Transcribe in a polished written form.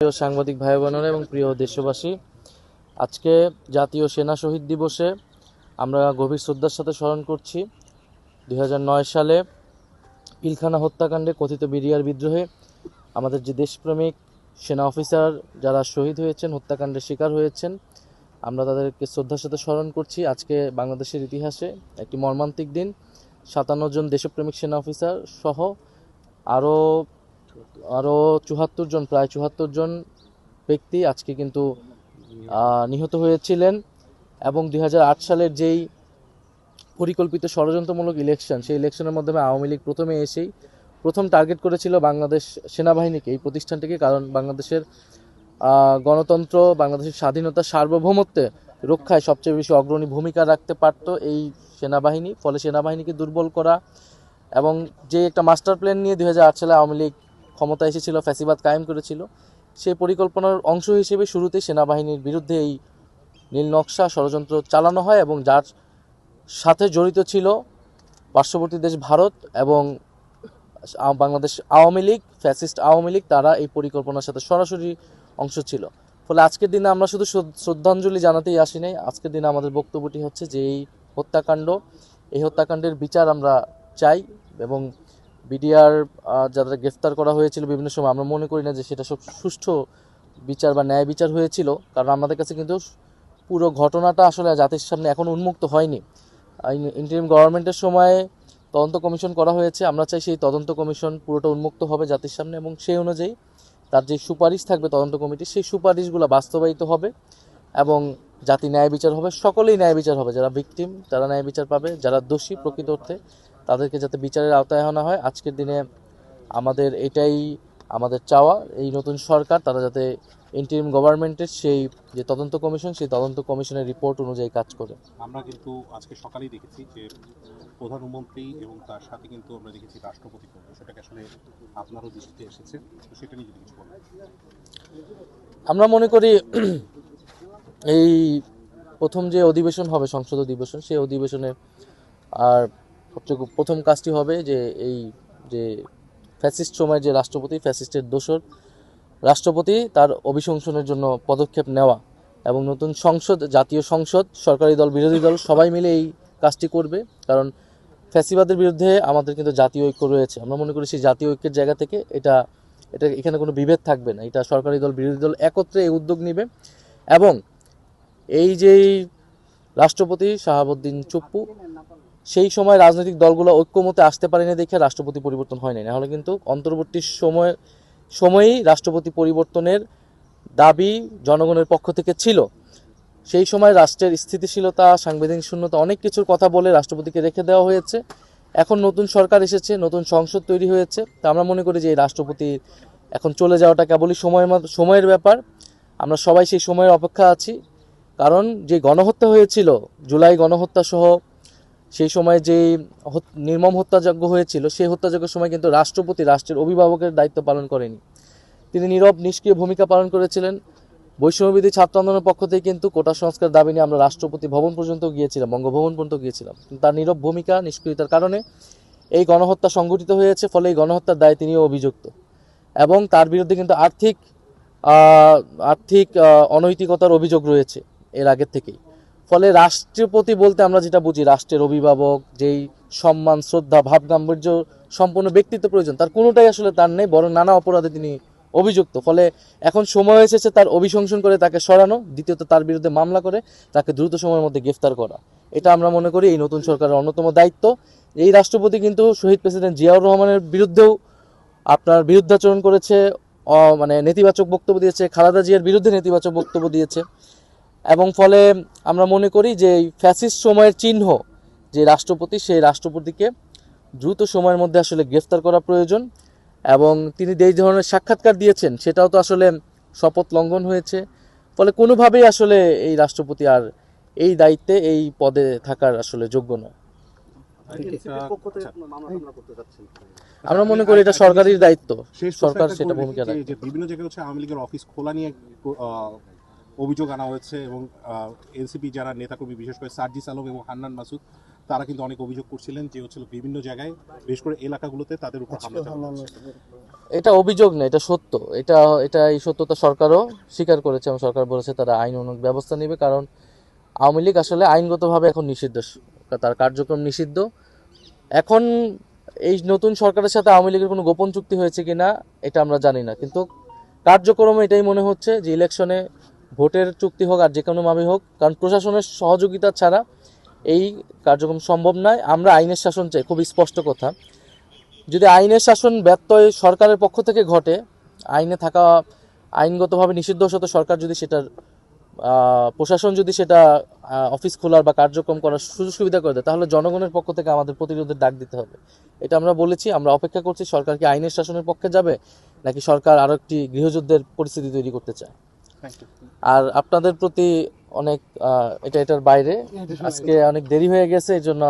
প্রিয় সাংবাদিক ভাই বোনেরা এবং প্রিয় দেশবাসী, আজকে জাতীয় সেনা শহীদ দিবসে আমরা গভীর শ্রদ্ধার সাথে স্মরণ করছি 2009 সালে পিলখানা হত্যাকাণ্ডে কথিত বিডিআর বিদ্রোহে আমাদের যে দেশপ্রেমিক সেনা অফিসার যারা শহীদ হয়েছেন, হত্যাকাণ্ডের শিকার হয়েছেন, আমরা তাদেরকে শ্রদ্ধার সাথে স্মরণ করছি। আজকে বাংলাদেশের ইতিহাসে একটি মর্মান্তিক দিন। 57 জন দেশপ্রেমিক সেনা অফিসার সহ আরও আরও 74 জন, প্রায় 74 জন ব্যক্তি আজকে কিন্তু নিহত হয়েছিলেন। এবং 2008 সালের যেই পরিকল্পিত ষড়যন্ত্রমূলক ইলেকশন, সেই ইলেকশনের মাধ্যমে আওয়ামী লীগ প্রথমে এসেই প্রথম টার্গেট করেছিল বাংলাদেশ সেনাবাহিনীকে, এই প্রতিষ্ঠানটিকে। কারণ বাংলাদেশের গণতন্ত্র, বাংলাদেশের স্বাধীনতা, সার্বভৌমত্বে রক্ষায় সবচেয়ে বেশি অগ্রণী ভূমিকা রাখতে পারত এই সেনাবাহিনী। ফলে সেনাবাহিনীকে দুর্বল করা এবং যে একটা মাস্টার প্ল্যান নিয়ে 2008 সালে আওয়ামী লীগ ক্ষমতা এসেছিল, ফ্যাসিবাদ কায়েম করেছিল, সেই পরিকল্পনার অংশ হিসেবে শুরুতে সেনাবাহিনীর বিরুদ্ধে এই নীল নকশা ষড়যন্ত্র চালানো হয় এবং যার সাথে জড়িত ছিল পার্শ্ববর্তী দেশ ভারত এবং বাংলাদেশ আওয়ামী লীগ, ফ্যাসিস্ট আওয়ামী লীগ, তারা এই পরিকল্পনার সাথে সরাসরি অংশ ছিল। ফলে আজকের দিনে আমরা শুধু শ্রদ্ধাঞ্জলি জানাতেই আসি নাই। আজকের দিনে আমাদের বক্তব্যটি হচ্ছে যে এই হত্যাকাণ্ডের বিচার আমরা চাই এবং বিডিআর যারা গ্রেফতার করা হয়েছিল বিভিন্ন সময়, আমরা মনে করি না যে সেটা সব সুষ্ঠু বিচার বা ন্যায় বিচার হয়েছিল। কারণ আমাদের কাছে কিন্তু পুরো ঘটনাটা আসলে জাতির সামনে এখন উন্মুক্ত হয়নি। ইন্টারিম গভর্নমেন্টের সময় তদন্ত কমিশন করা হয়েছে। আমরা চাই সেই তদন্ত কমিশন পুরোটা উন্মুক্ত হবে জাতির সামনে এবং সেই অনুযায়ী তার যে সুপারিশ থাকবে তদন্ত কমিটি, সেই সুপারিশগুলো বাস্তবায়িত হবে এবং জাতি ন্যায় বিচার হবে। সকলেই ন্যায় বিচার হবে, যারা ভিকটিম তারা ন্যায় বিচার পাবে, যারা দোষী প্রকৃত অর্থে তাদেরকে যাতে বিচারের আওতায় আনা হয়। আজকের দিনে আমাদের এটাই আমাদের চাওয়া, এই নতুন সরকার তারা যাতে ইন্টারিম গভর্নমেন্টের সেই যে তদন্ত কমিশন, সেই তদন্ত কমিশনের রিপোর্ট অনুযায়ী কাজ করে। আমরা কিন্তু আজকে সকালেই দেখেছি যে প্রধানমন্ত্রী এবং তার সাথে কিন্তু আমরা দেখেছি রাষ্ট্রপতি, সেটাকে আসলে আপনারও দৃষ্টিতে এসেছে, তো সেটা নিয়ে যদি কিছু বলেন। আমরা মনে করি এই প্রথম যে অধিবেশন হবে, সংসদ অধিবেশন, সেই অধিবেশনে আর সবচেয়ে প্রথম কাজটি হবে যে এই যে ফ্যাসিস্ট সময়ের যে রাষ্ট্রপতি, ফ্যাসিস্টের দোসর রাষ্ট্রপতি, তার অভিশংসনের জন্য পদক্ষেপ নেওয়া এবং নতুন সংসদ, জাতীয় সংসদ, সরকারি দল, বিরোধী দল সবাই মিলে এই কাজটি করবে। কারণ ফ্যাসিবাদের বিরুদ্ধে আমাদের কিন্তু জাতীয় ঐক্য রয়েছে। আমরা মনে করি সেই জাতীয় ঐক্যের জায়গা থেকে এটা এখানে কোনো বিভেদ থাকবে না। এটা সরকারি দল, বিরোধী দল একত্রে এই উদ্যোগ নেবে এবং এই যেই রাষ্ট্রপতি শাহাবুদ্দিন চুপ্পু, সেই সময় রাজনৈতিক দলগুলো ঐক্যমতে আসতে পারেনি দেখে রাষ্ট্রপতি পরিবর্তন হয়নি। নাহলে কিন্তু অন্তর্বর্তী সময়েই রাষ্ট্রপতি পরিবর্তনের দাবি জনগণের পক্ষ থেকে ছিল। সেই সময় রাষ্ট্রের স্থিতিশীলতা, সাংবিধানিক শূন্যতা, অনেক কিছুর কথা বলে রাষ্ট্রপতিকে রেখে দেওয়া হয়েছে। এখন নতুন সরকার এসেছে, নতুন সংসদ তৈরি হয়েছে, তা আমরা মনে করি যে এই রাষ্ট্রপতি এখন চলে যাওয়াটা কেবলই সময়ের ব্যাপার। আমরা সবাই সেই সময়ের অপেক্ষা আছি। কারণ যে গণহত্যা হয়েছিল, জুলাই গণহত্যা সহ সেই সময় যে নির্মম হত্যাযজ্ঞ হয়েছিল, সেই হত্যাযজ্ঞের সময় কিন্তু রাষ্ট্রপতি রাষ্ট্রের অভিভাবকের দায়িত্ব পালন করেনি। তিনি নীরব নিষ্ক্রিয় ভূমিকা পালন করেছিলেন। বৈষম্যবিরোধী ছাত্র আন্দোলনের পক্ষ থেকে কিন্তু কোটা সংস্কার দাবি নিয়ে আমরা রাষ্ট্রপতি ভবন পর্যন্ত গিয়েছিলাম, বঙ্গভবন পর্যন্ত গিয়েছিলাম। তার নীরব ভূমিকা, নিষ্ক্রিয়তার কারণে এই গণহত্যা সংঘটিত হয়েছে। ফলে এই গণহত্যার দায়ে তিনিও অভিযুক্ত এবং তার বিরুদ্ধে কিন্তু আর্থিক অনৈতিকতার অভিযোগ রয়েছে এর আগের থেকেই। ফলে রাষ্ট্রপতি বলতে আমরা যেটা বুঝি, রাষ্ট্রের অভিভাবক, যেই সম্মান, শ্রদ্ধা, ভাব গাম্ভীর্য সম্পূর্ণ ব্যক্তিত্ব প্রয়োজন, তার কোনোটাই আসলে তার নেই, বরং নানা অপরাধে তিনি অভিযুক্ত। ফলে এখন সময় এসেছে তার অভিশংসন করে তাকে সরানো, দ্বিতীয়ত তার বিরুদ্ধে মামলা করে তাকে দ্রুত সময়ের মধ্যে গ্রেফতার করা। এটা আমরা মনে করি এই নতুন সরকারের অন্যতম দায়িত্ব। এই রাষ্ট্রপতি কিন্তু শহীদ প্রেসিডেন্ট জিয়াউর রহমানের বিরুদ্ধেও আপনার বিরুদ্ধাচরণ করেছে, মানে নেতিবাচক বক্তব্য দিয়েছে, খালেদা জিয়ার বিরুদ্ধে নেতিবাচক বক্তব্য দিয়েছে। এবং ফলে আমরা মনে করি যে এই ফ্যাসিস্ট সময়ের চিহ্ন যে রাষ্ট্রপতি, সেই রাষ্ট্রপতিকে দ্রুত সময়ের মধ্যে আসলে গ্রেফতার করা প্রয়োজন। এবং তিনি যেই ধরনের সাক্ষাৎকার দিয়েছেন সেটাও তো আসলে শপথ লঙ্ঘন হয়েছে। ফলে কোনোভাবেই আসলে এই রাষ্ট্রপতি আর এই দায়িত্বে, এই পদে থাকার আসলে যোগ্য নয়। আমরা মনে করি এটা সরকারের দায়িত্ব, সরকার সেটা ভূমিকা রাখে। বিভিন্ন জায়গায় হচ্ছে আওয়ামী লীগের অফিস খোলা নিয়ে অভিযোগ আনা হয়েছে এবং এনসিপি যারা নেতাকর্মী, বিশেষ করে সার্জিস আলম এবং হান্নান মাসুদ, তারা কিন্তু অনেক অভিযোগ করছিলেন যে হচ্ছিল বিভিন্ন জায়গায় বিশেষ করে এলাকাগুলোতে তাদের উপর হামলা চালানো হচ্ছে। এটা অভিযোগ না, এটা সত্য। এটা এটা এই সত্যতা সরকারও স্বীকার করেছে এবং সরকার বলেছে তারা আইন অনুগ ব্যবস্থা নেবে, কারণ আওয়ামী লীগ আসলে আইনগতভাবে এখন নিষিদ্ধ, তার কার্যক্রম নিষিদ্ধ। এখন এই নতুন সরকারের সাথে আওয়ামী লীগের কোনো গোপন চুক্তি হয়েছে কিনা এটা আমরা জানি না, কিন্তু কার্যক্রমে এটাই মনে হচ্ছে যে ইলেকশনে ভোটের চুক্তি হোক আর যে কোনোভাবে হোক, কারণ প্রশাসনের সহযোগিতা ছাড়া এই কার্যক্রম সম্ভব নয়। আমরা আইনের শাসন চাই, খুব স্পষ্ট কথা। যদি আইনের শাসন ব্যত্যয় সরকারের পক্ষ থেকে ঘটে, আইনে থাকা আইনগতভাবে নিষিদ্ধ সাথে সরকার যদি সেটার প্রশাসন যদি সেটা অফিস খোলার বা কার্যক্রম করার সুযোগ সুবিধা করে দেয়, তাহলে জনগণের পক্ষ থেকে আমাদের প্রতিরোধের ডাক দিতে হবে। এটা আমরা বলেছি, আমরা অপেক্ষা করছি সরকার কি আইনের শাসনের পক্ষে যাবে নাকি সরকার আরো একটি গৃহযুদ্ধের পরিস্থিতি তৈরি করতে চায়। আর আপনাদের প্রতি অনেক এটার বাইরে আজকে অনেক দেরি হয়ে গেছে, এই জন্য